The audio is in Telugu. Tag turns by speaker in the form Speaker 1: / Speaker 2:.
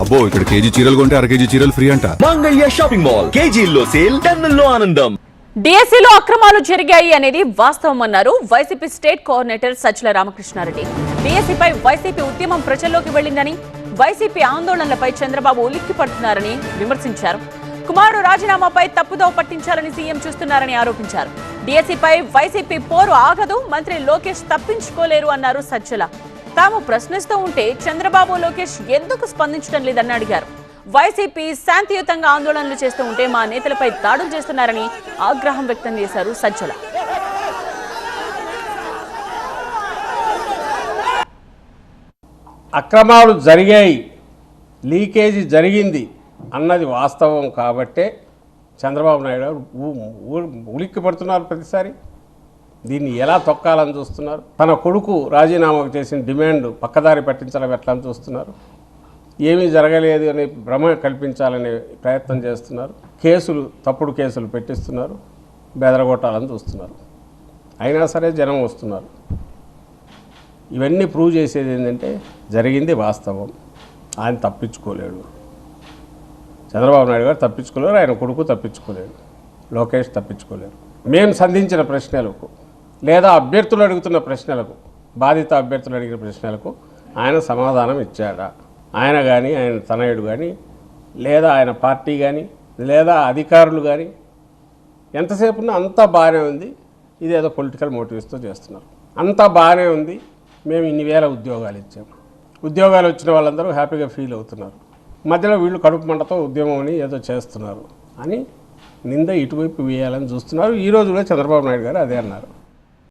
Speaker 1: అబ్బో ఇక్కడ కేజీ చీరలు కొంటే అర కేజీ చీరలు ఫ్రీ అంట.
Speaker 2: మంగళ్య షాపింగ్ మాల్ కేజీల్లో సేల్ టన్నుల్లో ఆనందం.
Speaker 3: డిఎస్సీలో అక్రమాలు జరిగాయి అనేది వాస్తవం అన్నారు వైసీపీ స్టేట్ కోఆర్డినేటర్ సజ్జల రామకృష్ణారెడ్డి. డిఎస్సీపై వైసీపీ ఉద్యమం ప్రజల్లోకి వెళ్లిందని, వైసీపీ ఆందోళనలపై చంద్రబాబు ఉలిక్కిపడుతున్నారని విమర్శించారు. కుమారుడు రాజీనామాపై తప్పుదోవ పట్టించాలని సీఎం చూస్తున్నారని ఆరోపించారు. డిఎస్సీపై వైసీపీ పోరు ఆగదు, మంత్రి లోకేష్ తప్పించుకోలేరు అన్నారు సజ్జల. తాము ప్రశ్నిస్తూ ఉంటే చంద్రబాబు లోకేష్ ఎందుకు స్పందించడం లేదని అడిగారు. వైసీపీ శాంతియుతంగా ఆందోళనలు చేస్తూ ఉంటే మా నేతలపై దాడులు చేస్తున్నారని ఆగ్రహం వ్యక్తం చేశారు సజ్జల.
Speaker 4: అక్రమాలు జరిగాయి, లీకేజీ జరిగింది అన్నది వాస్తవం కాబట్టే చంద్రబాబు నాయుడు గారు ఉలిక్కి పడుతున్నారు. ప్రతిసారి దీన్ని ఎలా తొక్కాలని చూస్తున్నారు. తన కొడుకు రాజీనామాకు చేసిన డిమాండ్ పక్కదారి పట్టించాలని ఎట్లా అని చూస్తున్నారు. ఏమీ జరగలేదు అని భ్రమ కల్పించాలనే ప్రయత్నం చేస్తున్నారు. తప్పుడు కేసులు పెట్టిస్తున్నారు, బెదరగొట్టాలని చూస్తున్నారు. అయినా సరే జనం వస్తున్నారు. ఇవన్నీ ప్రూవ్ చేసేది ఏంటంటే జరిగింది వాస్తవం. ఆయన తప్పించుకోలేడు, చంద్రబాబు నాయుడు గారు తప్పించుకోలేరు, ఆయన కొడుకు తప్పించుకోలేడు, లోకేష్ తప్పించుకోలేరు. మేము సంధించిన ప్రశ్నలకు లేదా అభ్యర్థులు అడుగుతున్న ప్రశ్నలకు, బాధిత అభ్యర్థులు అడిగిన ప్రశ్నలకు ఆయన సమాధానం ఇచ్చాడా? ఆయన కానీ, ఆయన తనయుడు కానీ, లేదా ఆయన పార్టీ కానీ, లేదా అధికారులు కానీ ఎంతసేపు ఉన్నా అంతా బాగానే ఉంది, ఇదేదో పొలిటికల్ మోటివ్స్తో చేస్తున్నారు. అంతా బాగానే ఉంది, మేము ఇన్ని వేల ఉద్యోగాలు ఇచ్చాము, ఉద్యోగాలు వచ్చిన వాళ్ళందరూ హ్యాపీగా ఫీల్ అవుతున్నారు, మధ్యలో వీళ్ళు కడుపు మంటతో ఉద్యమం అని ఏదో చేస్తున్నారు అని నింద ఇటువైపు వేయాలని చూస్తున్నారు. ఈ రోజు కూడా చంద్రబాబు నాయుడు గారు అదే అన్నారు.